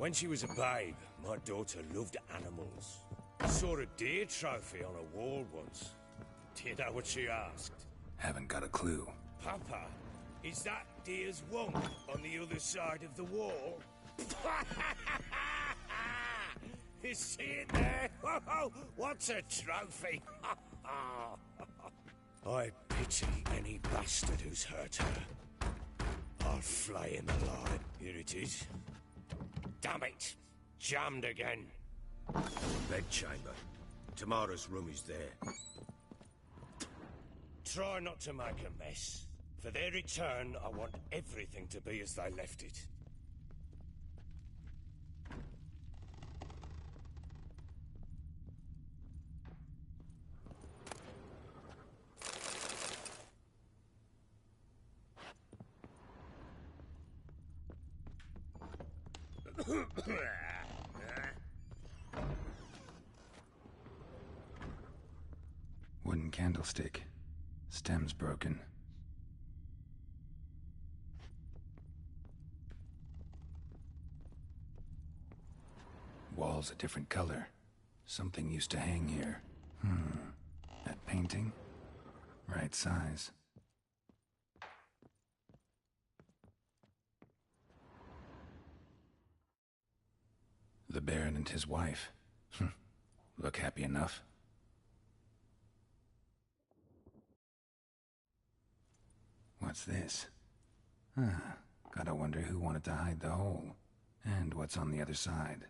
When she was a babe, my daughter loved animals. Saw a deer trophy on a wall once. Do you know what she asked? Haven't got a clue. Papa, is that deer's wonk on the other side of the wall? You see it there? What's a trophy? I pity any bastard who's hurt her. I'll flay him alive. Here it is. Damn it! Jammed again. Bedchamber. Tamara's room is there. Try not to make a mess. For their return, I want everything to be as they left it. Wooden candlestick. Stem's broken. Wall's a different color. Something used to hang here. That painting? Right size. The Baron and his wife. Look happy enough. What's this? Gotta wonder who wanted to hide the hole. And what's on the other side.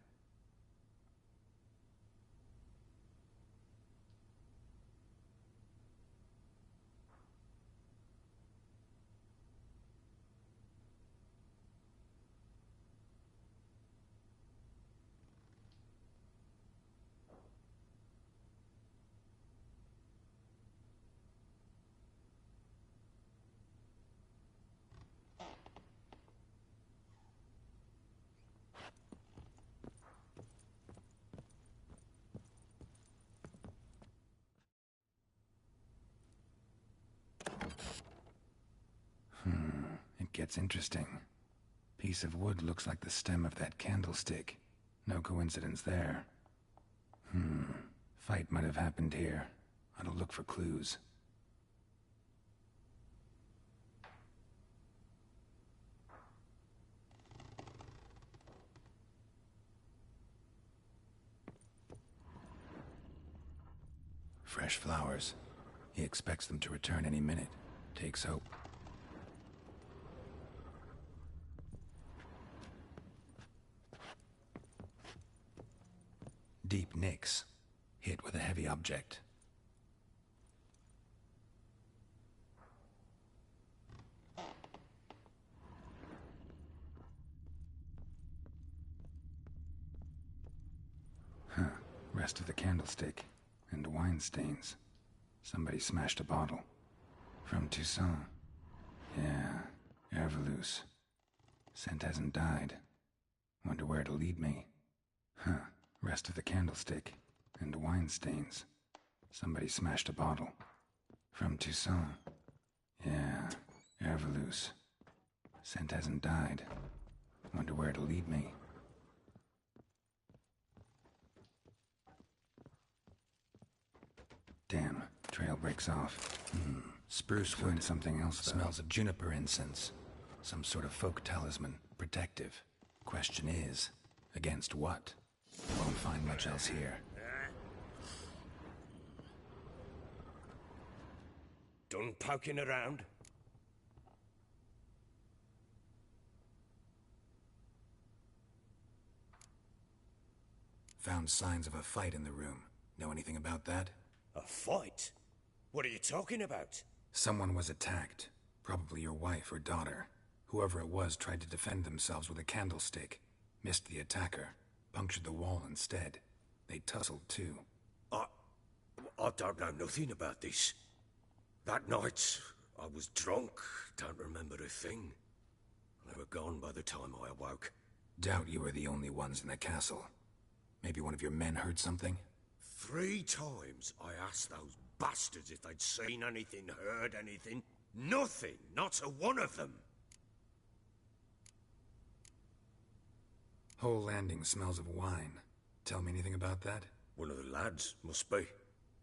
It gets interesting. Piece of wood looks like the stem of that candlestick. No coincidence there. Fight might have happened here. I'll look for clues. Fresh flowers. He expects them to return any minute. Takes hope. Deep nicks. Hit with a heavy object. Rest of the candlestick. And wine stains. Somebody smashed a bottle. From Toussaint. Yeah, Herveloos. Scent hasn't died. Wonder where it'll lead me. Rest of the candlestick. And wine stains. Somebody smashed a bottle. From Toussaint. Yeah, Herveloos. Scent hasn't died. Wonder where it'll lead me. Damn, trail breaks off. Spruce wood. Something else, though. Smells of juniper incense. Some sort of folk talisman. Protective. Question is, against what? Won't find much else here. Done poking around? Found signs of a fight in the room. Know anything about that? A fight? What are you talking about? Someone was attacked. Probably your wife or daughter. Whoever it was tried to defend themselves with a candlestick. Missed the attacker. Punctured the wall instead. They tussled too. I don't know nothing about this. That night, I was drunk. Don't remember a thing. They were gone by the time I awoke. Doubt you were the only ones in the castle. Maybe one of your men heard something? 3 times I asked those bastards if they'd seen anything, heard anything. Nothing, not a one of them. Whole landing smells of wine. Tell me anything about that? One of the lads, must be.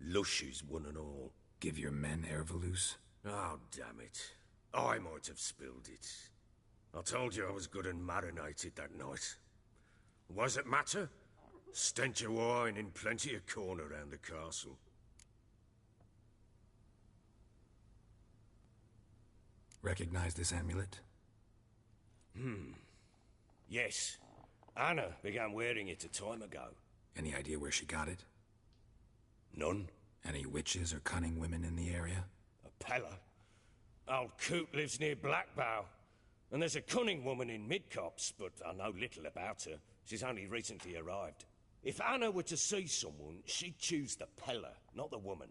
Lushes, one and all. Give your men Ervelus? Oh, damn it. I might have spilled it. I told you I was good and marinated that night. What does it matter? Stench of wine in plenty of corn around the castle. Recognize this amulet? Yes. Anna began wearing it a time ago. Any idea where she got it? None. Any witches or cunning women in the area? A Pella. Old Coot lives near Blackbow. And there's a cunning woman in Midcopse, but I know little about her. She's only recently arrived. If Anna were to see someone, she'd choose the Pella, not the woman.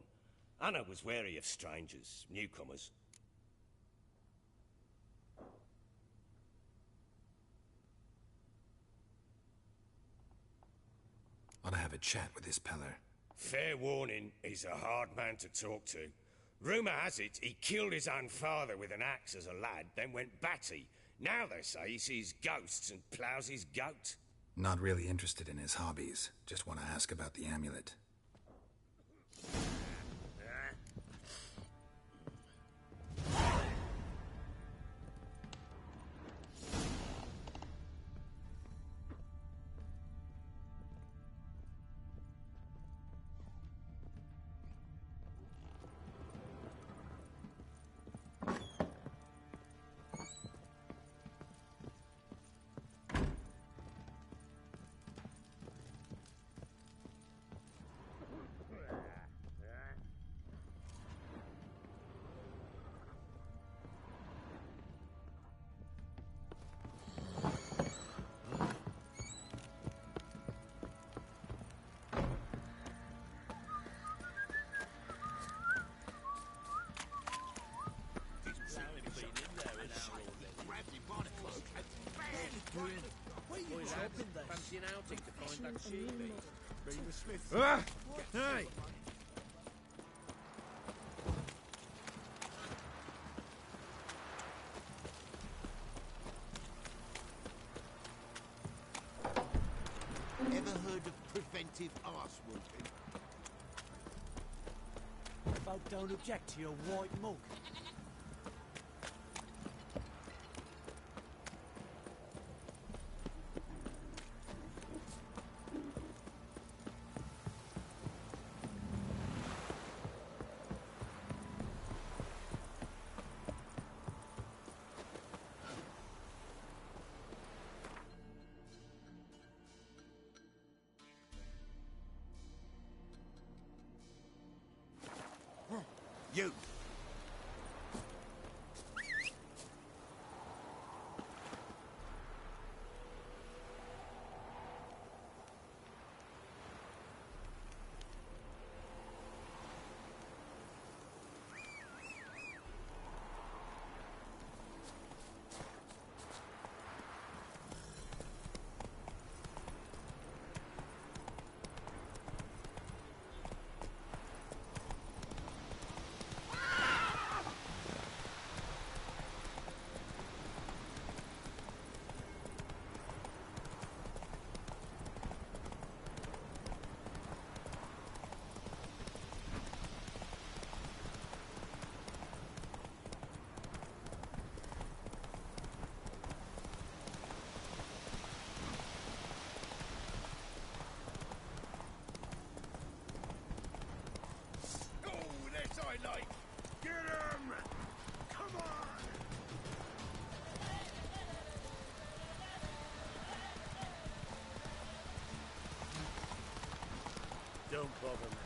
Anna was wary of strangers, newcomers. Ought to have a chat with this Peller. Fair warning, he's a hard man to talk to. Rumour has it he killed his own father with an axe as a lad, then went batty. Now they say he sees ghosts and ploughs his goat. Not really interested in his hobbies. Just want to ask about the amulet. Fancy an outing to find that sheep. Hey! Ever heard of preventive arse whooping? Folk don't object to your white mug. You! I like. Get him! Come on! Don't bother me.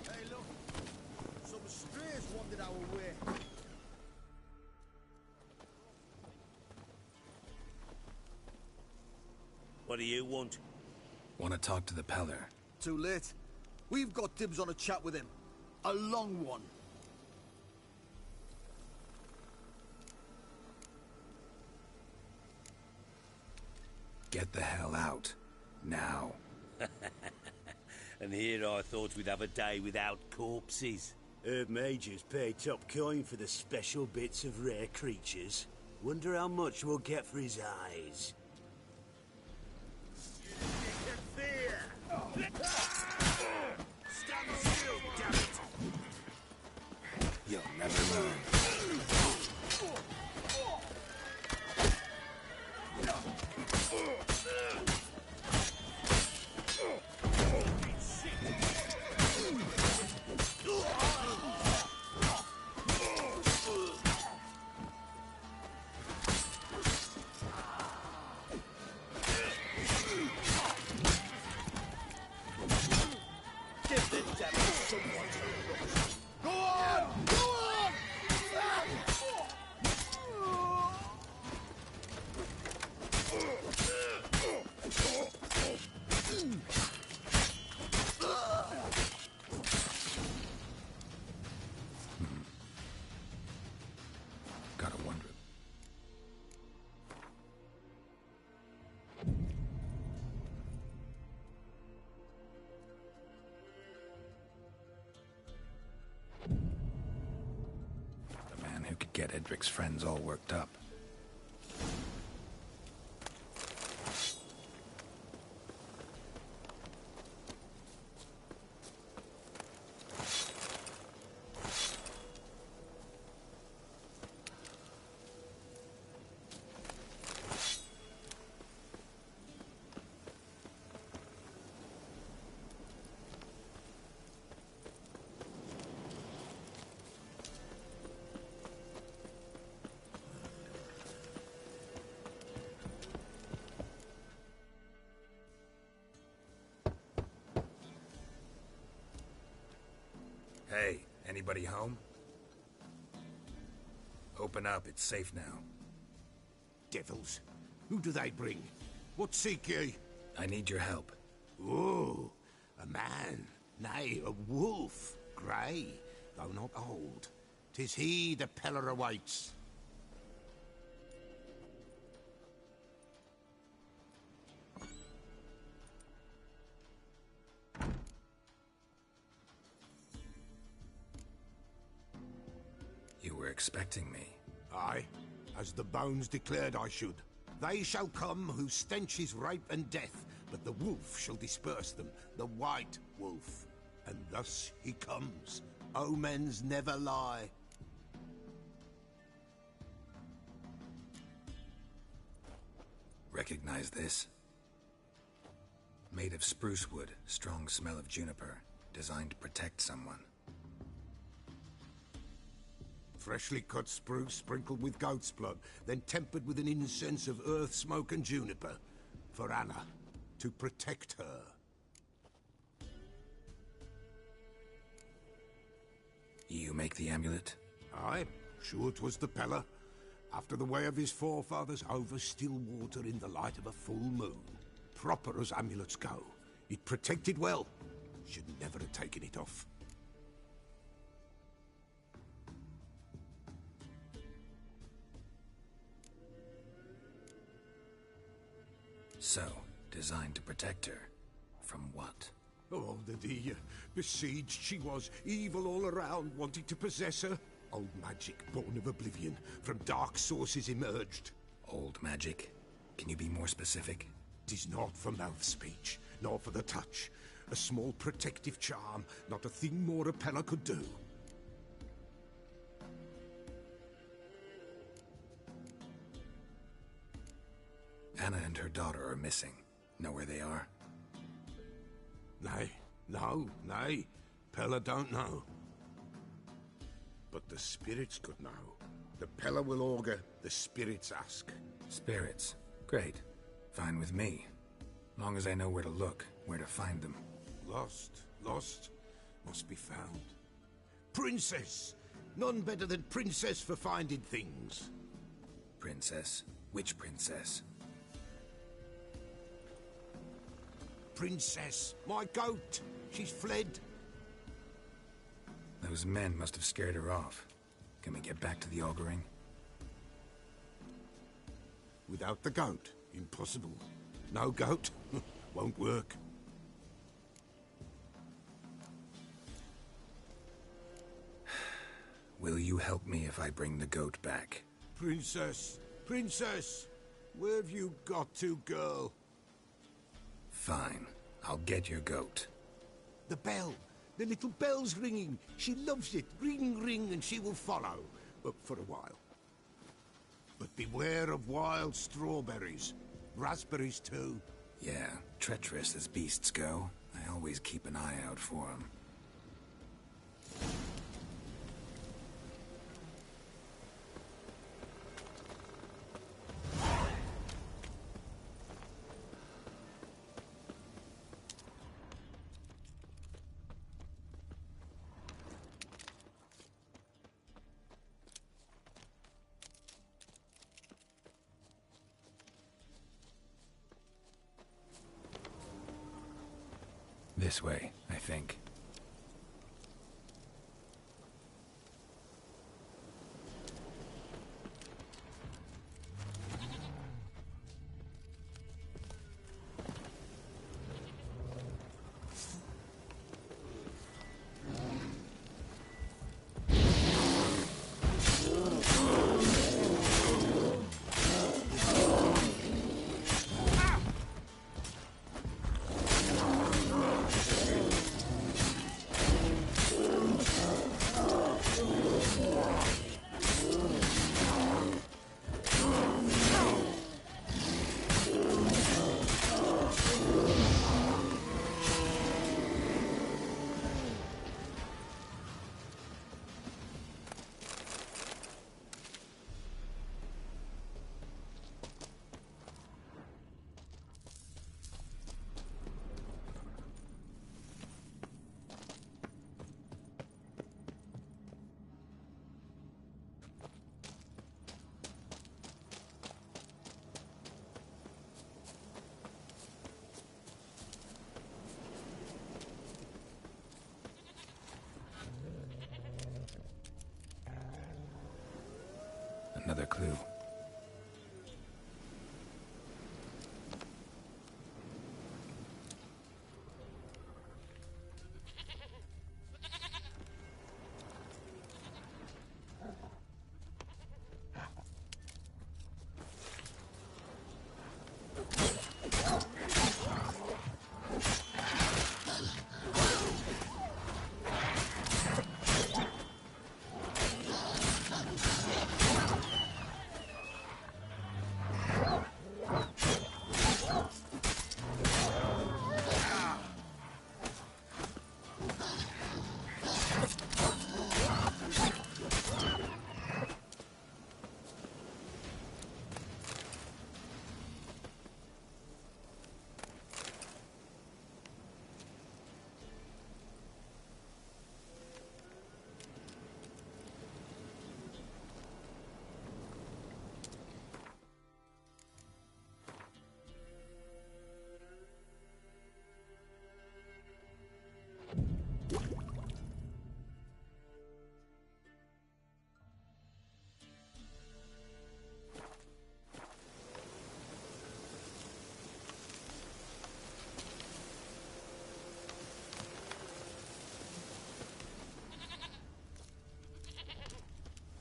Hey, look. Some strays wandered our way. What do you want? Want to talk to the Peller. Too late. We've got dibs on a chat with him. A long one. Get the hell out. Now. And here I thought we'd have a day without corpses. Herb mages pay top coin for the special bits of rare creatures. Wonder how much we'll get for his eyes. Stand still, damn it! You'll never learn. Go on! Go on! Gotta wonder. The man who could get Edric's friends all worked up. Hey, anybody home? Open up, it's safe now. Devils. Who do they bring? What seek ye? I need your help. Oh, a man. Nay, a wolf. Grey, though not old. 'Tis he the Peller awaits. You were expecting me. Aye, as the bones declared I should. They shall come whose stench is rape and death, but the wolf shall disperse them, the white wolf. And thus he comes. Omens never lie. Recognize this? Made of spruce wood, strong smell of juniper, designed to protect someone. Freshly cut spruce sprinkled with goat's blood, then tempered with an incense of earth, smoke and juniper. For Anna, to protect her. You make the amulet? Aye, sure 'twas the Peller. After the way of his forefathers, over still water in the light of a full moon. Proper as amulets go. It protected well. Should never have taken it off. So, designed to protect her. From what? Oh, the besieged she was, evil all around, wanting to possess her. Old magic, born of oblivion, from dark sources emerged. Old magic? Can you be more specific? 'Tis not for mouth speech, nor for the touch. A small protective charm, not a thing more a Peller could do. Anna and her daughter are missing. Know where they are? Nay, nay. Peller don't know. But the spirits could know. The Peller will augur, the spirits ask. Spirits. Great. Fine with me. Long as I know where to look, where to find them. Lost, must be found. Princess! None better than Princess for finding things. Princess? Which princess? Princess, my goat! She's fled. Those men must have scared her off. Can we get back to the auguring? Without the goat, impossible. No goat, won't work. Will you help me if I bring the goat back? Princess! Princess! Where have you got to, girl? Fine. I'll get your goat. The bell! The little bell's ringing. She loves it. Ring, ring, and she will follow. But for a while. But beware of wild strawberries. Raspberries, too. Yeah, treacherous as beasts go. I always keep an eye out for them. This way, I think. Another clue.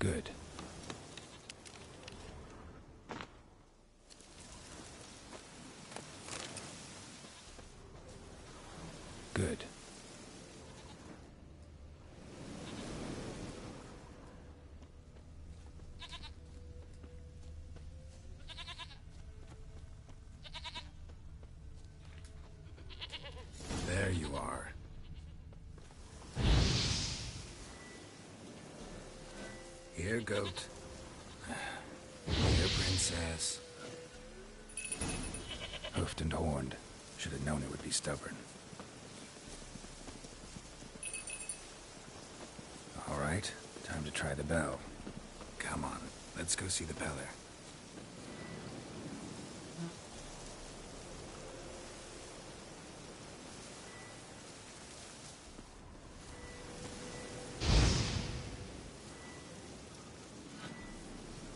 Good. Good. There you are. Here, goat. Here, princess. Hoofed and horned. Should have known it would be stubborn. All right, time to try the bell. Come on, let's go see the Peller.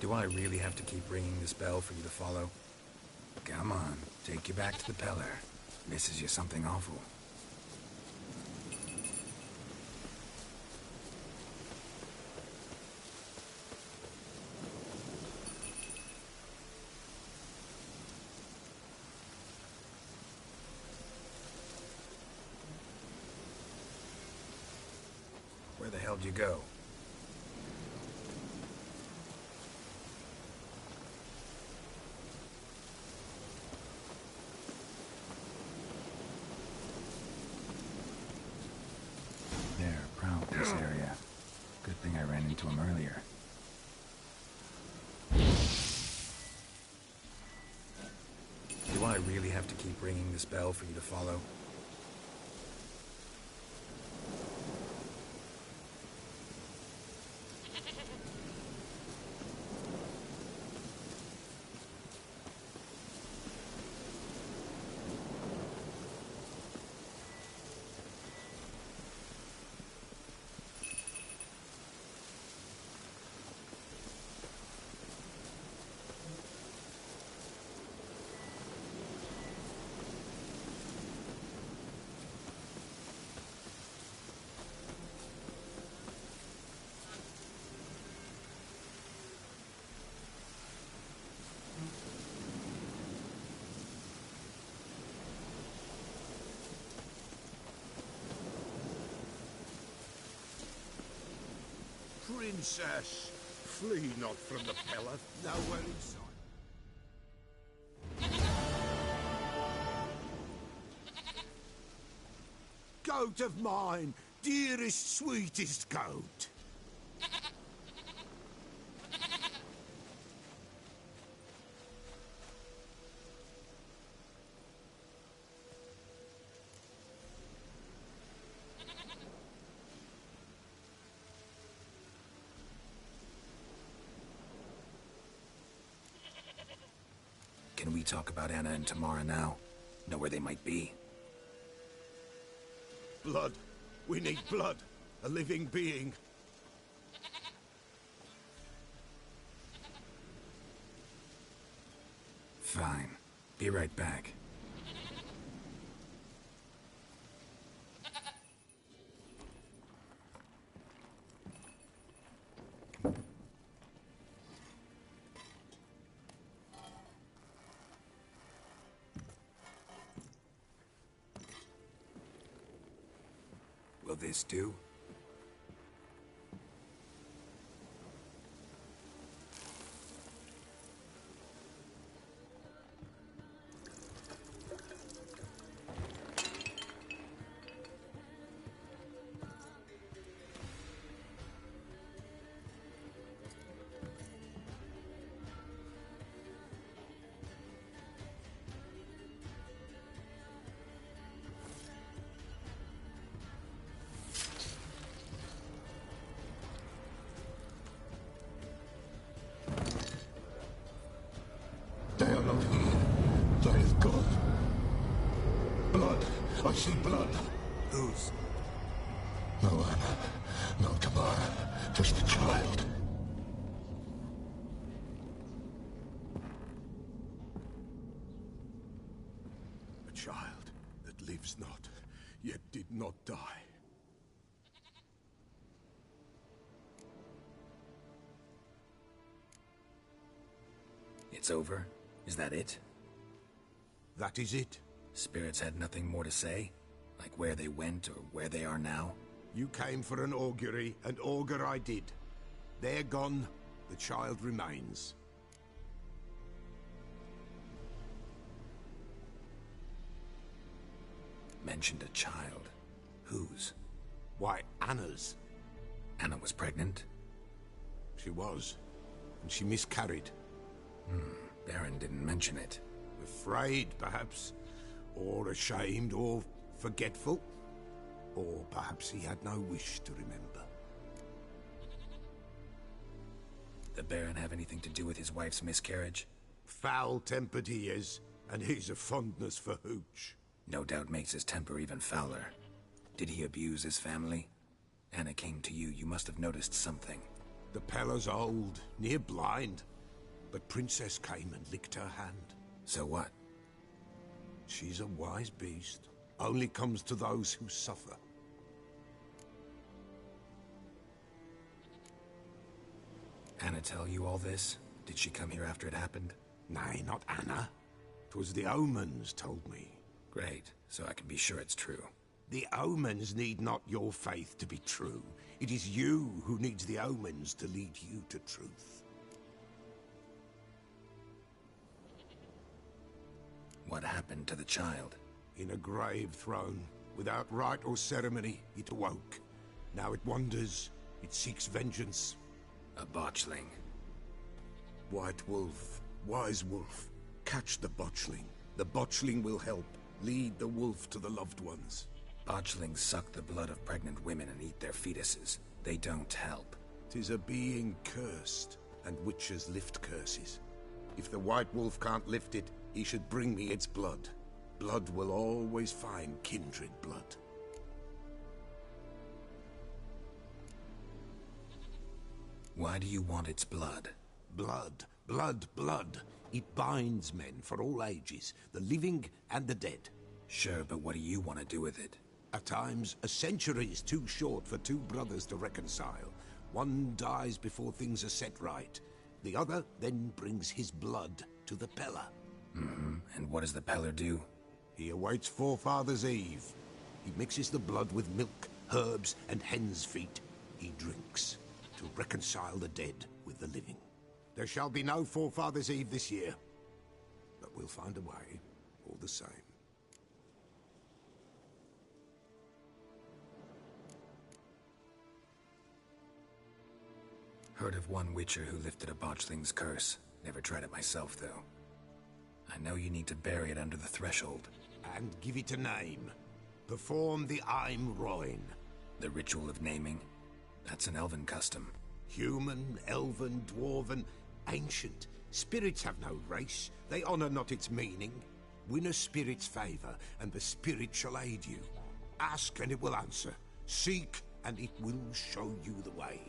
Do I really have to keep ringing this bell for you to follow? Come on, take you back to the Peller. Misses you something awful. Where the hell do you go? They're proud of this area. Good thing I ran into him earlier. Do I really have to keep ringing this bell for you to follow? Princess, flee not from the pillar, nowhere in sight. Goat of mine, dearest, sweetest goat. Can we talk about Anna and Tamara now? Know where they might be? Blood. We need blood. A living being. Fine. Be right back. Will this do? They are not here. They is gone. Blood. I see blood. Whose? No Anna. No Tamara. Just the child. A child that lives not, yet did not die. It's over? Is that it? That is it. Spirits had nothing more to say? Like where they went or where they are now? You came for an augury, and augur I did. They're gone, the child remains. Mentioned a child. Whose? Why, Anna's. Anna was pregnant? She was, and she miscarried. Baron didn't mention it. Afraid, perhaps, or ashamed, or forgetful. Or perhaps he had no wish to remember. The Baron have anything to do with his wife's miscarriage? Foul-tempered he is, and he's a fondness for hooch. No doubt makes his temper even fouler. Did he abuse his family? Anna came to you. You must have noticed something. The Pella's old, near blind. But Princess came and licked her hand. So what? She's a wise beast. Only comes to those who suffer. Anna tell you all this? Did she come here after it happened? Nay, not Anna. 'Twas the omens told me. Great, so I can be sure it's true. The omens need not your faith to be true. It is you who needs the omens to lead you to truth. What happened to the child? In a grave thrown, without rite or ceremony, it awoke. Now it wanders, it seeks vengeance. A botchling. White wolf, wise wolf, catch the botchling. The botchling will help, lead the wolf to the loved ones. Botchlings suck the blood of pregnant women and eat their fetuses. They don't help. 'Tis a being cursed, and witches lift curses. If the white wolf can't lift it, he should bring me its blood. Blood will always find kindred blood. Why do you want its blood? Blood, blood, blood. It binds men for all ages, the living and the dead. Sure, but what do you want to do with it? At times, a century is too short for two brothers to reconcile. One dies before things are set right. The other then brings his blood to the Peller. And what does the Peller do? He awaits Forefather's Eve. He mixes the blood with milk, herbs, and hen's feet. He drinks to reconcile the dead with the living. There shall be no Forefather's Eve this year, but we'll find a way, all the same. Heard of one witcher who lifted a botchling's curse. Never tried it myself, though. I know you need to bury it under the threshold. And give it a name. Perform the Aim Roin. The ritual of naming? That's an elven custom. Human, elven, dwarven, ancient. Spirits have no race. They honor not its meaning. Win a spirit's favor, and the spirit shall aid you. Ask, and it will answer. Seek, and it will show you the way.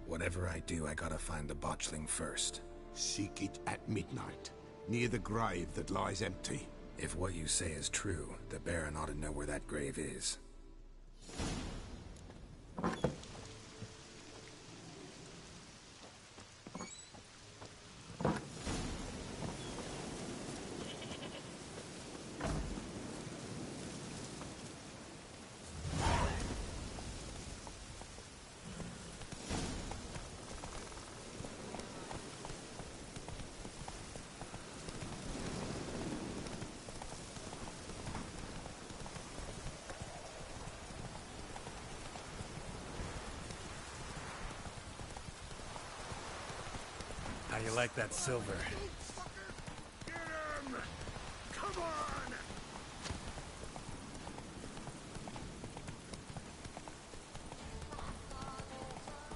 Whatever I do, I gotta find the botchling first. Seek it at midnight, near the grave that lies empty. If what you say is true, the Baron ought to know where that grave is. How you like that silver? Get him! Come on!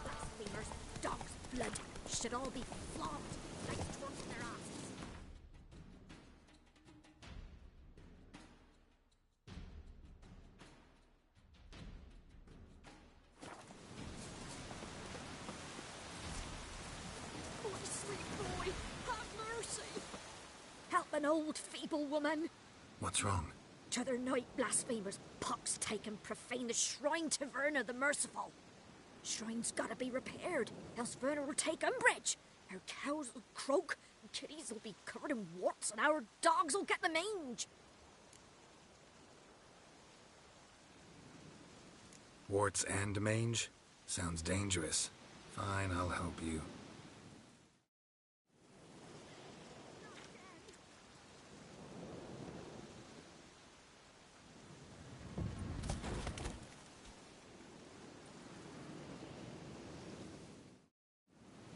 Blasphemers, dog's blood should all be flogged like drunk in their asses. Oh, sweet boy, have mercy. Help an old feeble woman. What's wrong? T'other night, blasphemers, pox take and profane the shrine to Verna the Merciful. Shrine's gotta be repaired, else Verna will take umbrage. Our cows will croak, and kitties will be covered in warts, and our dogs will get the mange. Warts and mange? Sounds dangerous. Fine, I'll help you.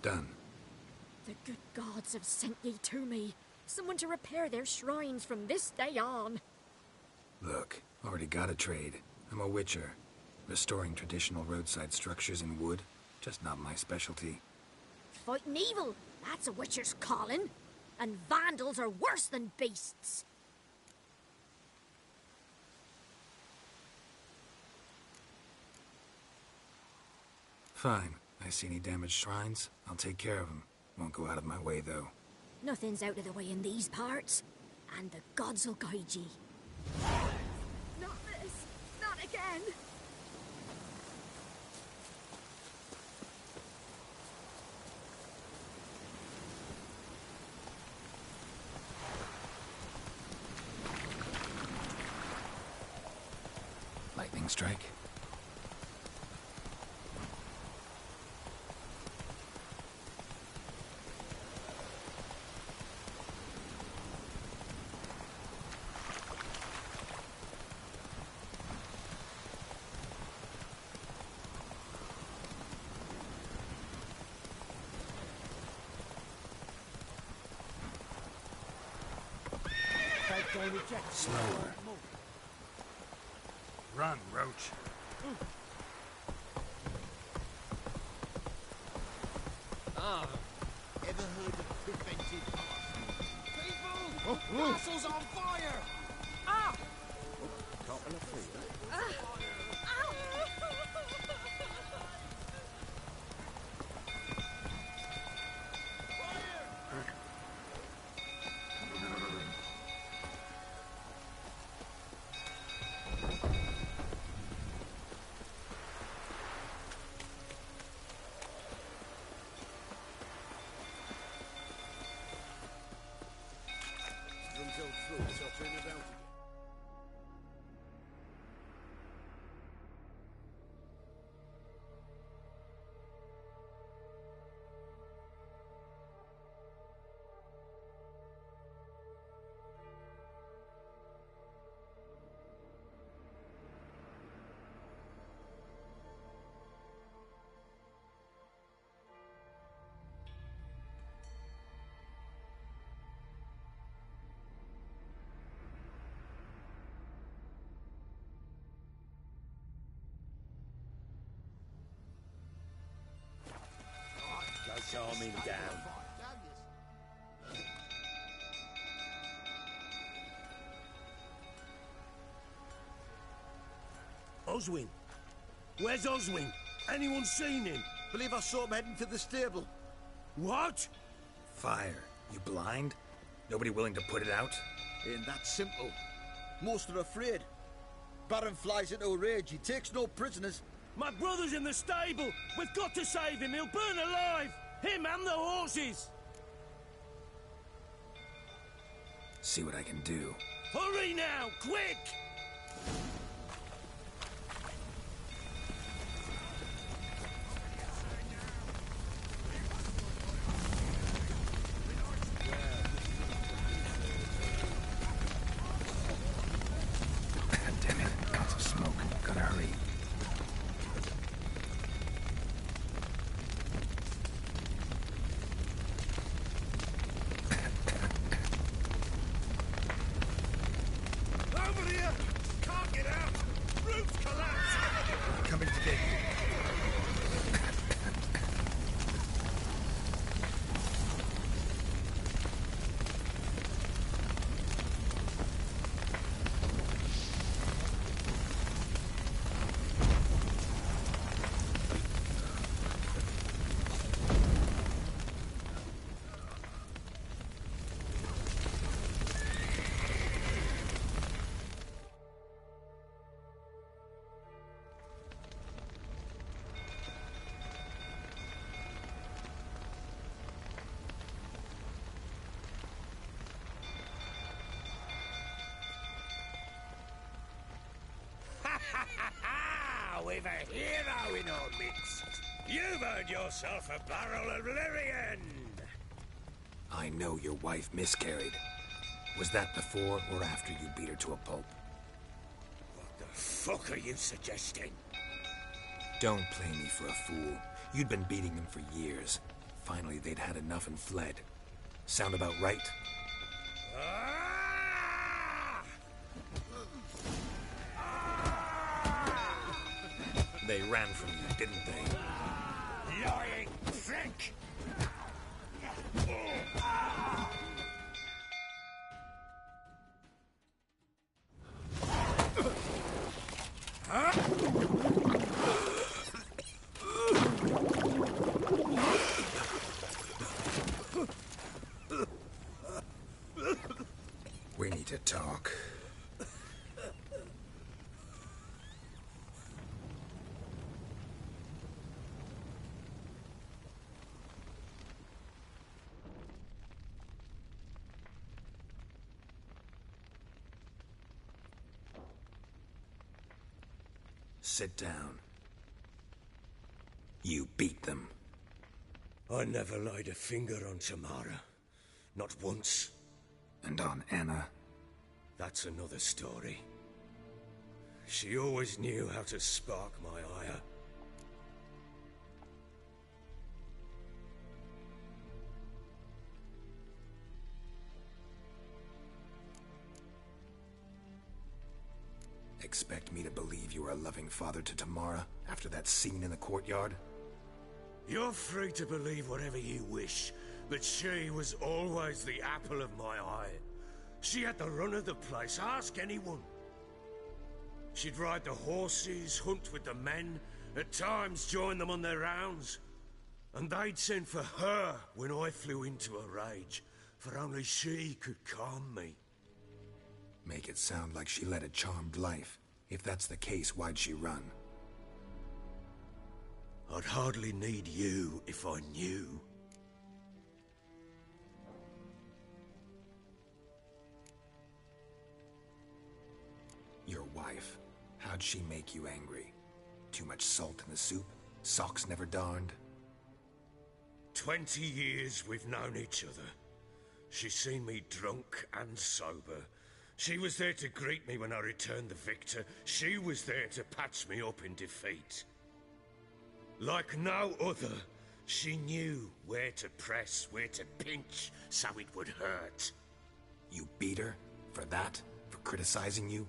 Done. The good gods have sent ye to me. Someone to repair their shrines from this day on. Look, already got a trade. I'm a witcher. Restoring traditional roadside structures in wood, just not my specialty. Fighting evil, that's a witcher's calling. And vandals are worse than beasts. Fine. I see any damaged shrines, I'll take care of them. Won't go out of my way, though. Nothing's out of the way in these parts, and the gods will guide ye. Not this! Not again! Lightning strike? Slower. Run, Roach. Ever heard of preventive arson? People! Castle's on fire! Ah! Couple of feet. Until through, so turn about again. Go calm him down. Oswin? Where's Oswin? Anyone seen him? Believe I saw him heading to the stable. What? Fire. You blind? Nobody willing to put it out? Ain't that simple. Most are afraid. Baron flies into a rage. He takes no prisoners. My brother's in the stable. We've got to save him. He'll burn alive. Him and the horses. See what I can do. Hurry now, quick! Damn it, lots of smoke. Gotta hurry. Over here! Can't get out! Roof's collapsed! Coming to get you. We've a hero in our midst. You've earned yourself a barrel of Lyrian. I know your wife miscarried. Was that before or after you beat her to a pulp? What the fuck are you suggesting? Don't play me for a fool. You'd been beating them for years. Finally, they'd had enough and fled. Sound about right? Ah! They ran from you, didn't they? Lying prick! We need to talk. Sit down. You beat them. I never laid a finger on Tamara. Not once. And on Anna? That's another story. She always knew how to spark my ire. Expect me to believe you were a loving father to Tamara after that scene in the courtyard? You're free to believe whatever you wish, but she was always the apple of my eye. She had the run of the place, ask anyone. She'd ride the horses, hunt with the men, at times join them on their rounds. And they'd send for her when I flew into a rage, for only she could calm me. Make it sound like she led a charmed life. If that's the case, why'd she run? I'd hardly need you if I knew. Your wife. How'd she make you angry? Too much salt in the soup? Socks never darned? 20 years we've known each other. She's seen me drunk and sober. She was there to greet me when I returned the victor. She was there to patch me up in defeat. Like no other, she knew where to press, where to pinch, so it would hurt. You beat her? For that? For criticizing you?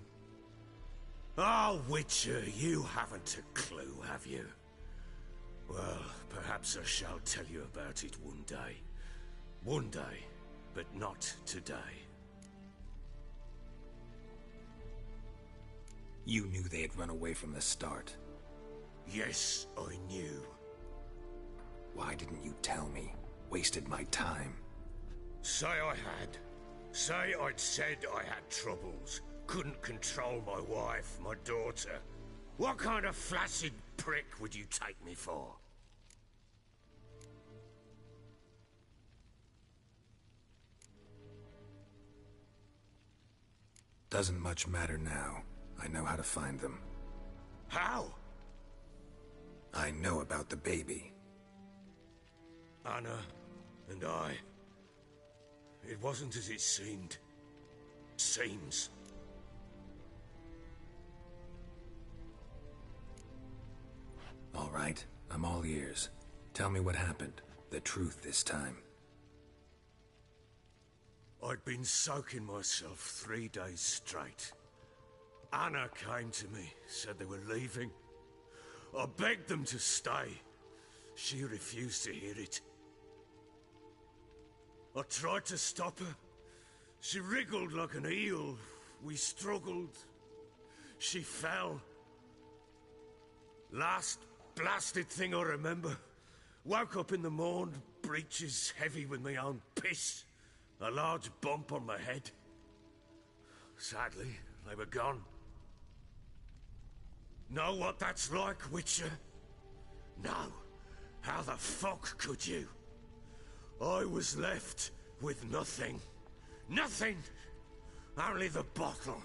Oh, Witcher, you haven't a clue, have you? Well, perhaps I shall tell you about it one day. One day, but not today. You knew they had run away from the start. Yes, I knew. Why didn't you tell me? Wasted my time. Say I had. Say I'd said I had troubles. Couldn't control my wife, my daughter. What kind of flaccid prick would you take me for? Doesn't much matter now. I know how to find them. How? I know about the baby. Anna and I. It wasn't as it seemed. Seems. All right, I'm all ears. Tell me what happened. The truth this time. I'd been soaking myself 3 days straight. Anna came to me, said they were leaving. I begged them to stay. She refused to hear it. I tried to stop her. She wriggled like an eel. We struggled. She fell. Last blasted thing I remember. Woke up in the morn, breeches heavy with my own piss. A large bump on my head. Sadly, they were gone. Know what that's like, Witcher? No. How the fuck could you? I was left with nothing. Nothing! Only the bottle.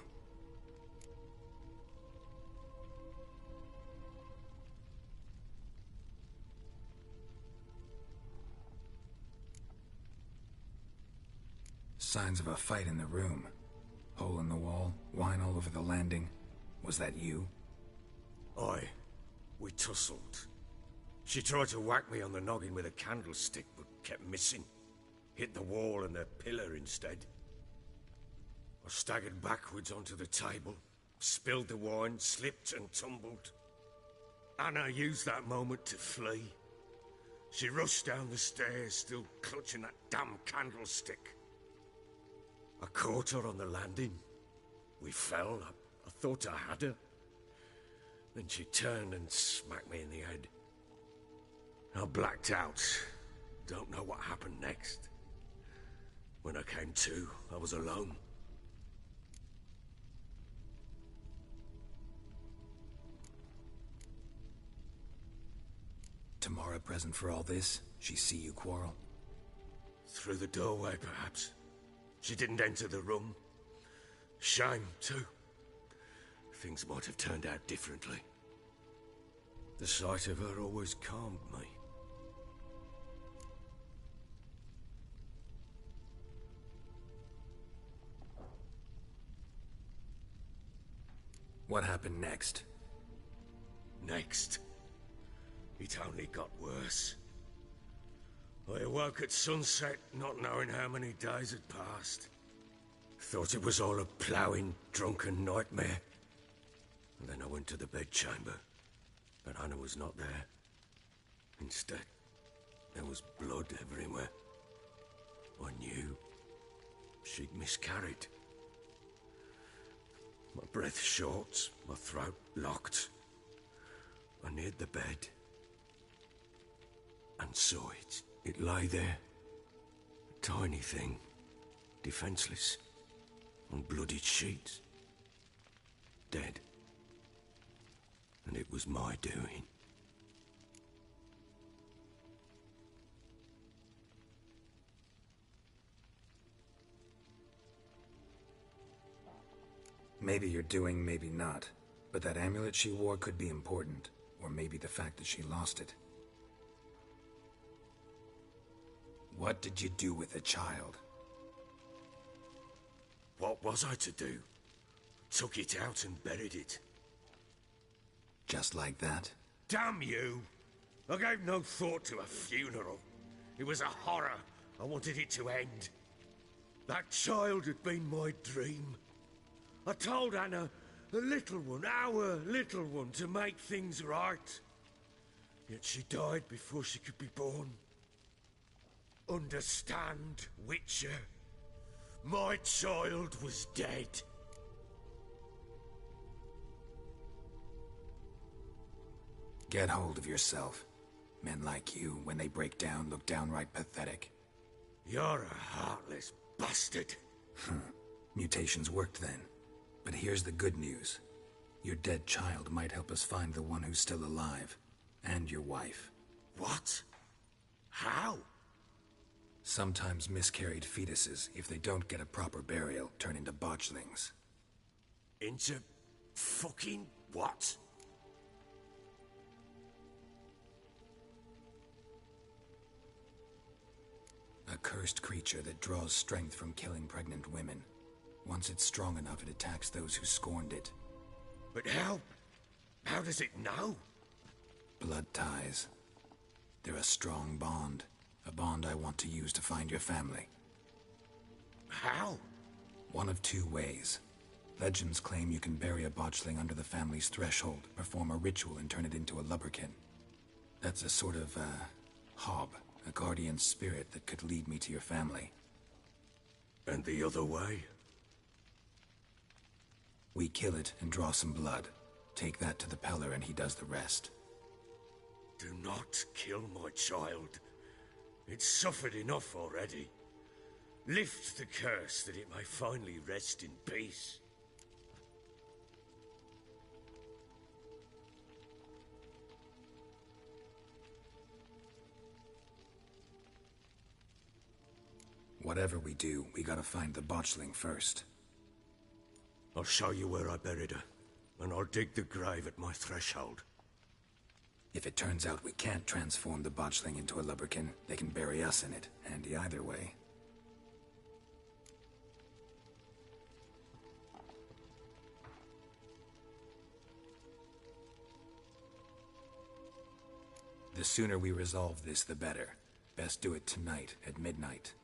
Signs of a fight in the room. Hole in the wall, wine all over the landing. Was that you? Aye. We tussled. She tried to whack me on the noggin with a candlestick, but kept missing. Hit the wall and a pillar instead. I staggered backwards onto the table, spilled the wine, slipped and tumbled. Anna used that moment to flee. She rushed down the stairs, still clutching that damn candlestick. I caught her on the landing. We fell. I thought I had her. Then she turned and smacked me in the head. I blacked out. Don't know what happened next. When I came to, I was alone. Tamara present for all this? She see you quarrel? Through the doorway, perhaps. She didn't enter the room. Shame, too. Things might have turned out differently. The sight of her always calmed me. What happened next? Next, it only got worse. I awoke at sunset, not knowing how many days had passed. Thought it was all a ploughing, drunken nightmare. And then I went to the bedchamber, but Anna was not there. Instead, there was blood everywhere. I knew she'd miscarried. My breath short, my throat locked. I neared the bed and saw it. It lay there, a tiny thing, defenseless, on bloodied sheets, dead. And it was my doing. Maybe you're doing, maybe not. But that amulet she wore could be important. Or maybe the fact that she lost it. What did you do with the child? What was I to do? Took it out and buried it. Just like that? Damn you! I gave no thought to a funeral. It was a horror. I wanted it to end. That child had been my dream. I told Anna, the little one, our little one, to make things right. Yet she died before she could be born. Understand, Witcher? My child was dead. Get hold of yourself. Men like you, when they break down, look downright pathetic. You're a heartless bastard. Mutations worked then. But here's the good news. Your dead child might help us find the one who's still alive. And your wife. What? How? Sometimes miscarried fetuses, if they don't get a proper burial, turn into botchlings. Into fucking what? A cursed creature that draws strength from killing pregnant women. Once it's strong enough, it attacks those who scorned it. But how? How does it know? Blood ties. They're a strong bond. A bond I want to use to find your family. How? One of two ways. Legends claim you can bury a botchling under the family's threshold, perform a ritual, and turn it into a lubberkin. That's a sort of, hob, a guardian spirit that could lead me to your family. And the other way? We kill it and draw some blood. Take that to the Peller and he does the rest. Do not kill my child. It's suffered enough already. Lift the curse that it may finally rest in peace. Whatever we do, we gotta find the botchling first. I'll show you where I buried her, and I'll dig the grave at my threshold. If it turns out we can't transform the botchling into a lubberkin, they can bury us in it. Handy either way. The sooner we resolve this, the better. Best do it tonight, at midnight.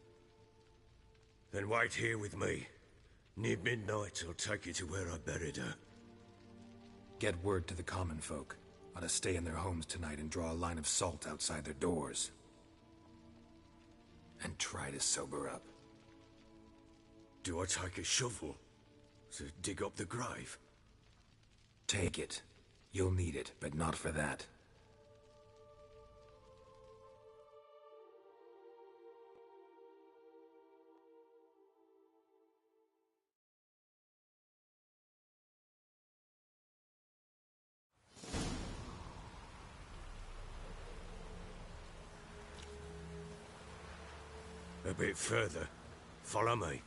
Then wait here with me. Near midnight, I'll take you to where I buried her. Get word to the common folk. Ought to stay in their homes tonight and draw a line of salt outside their doors. And try to sober up. Do I take a shovel to dig up the grave? Take it. You'll need it, but not for that. A bit further. Follow me.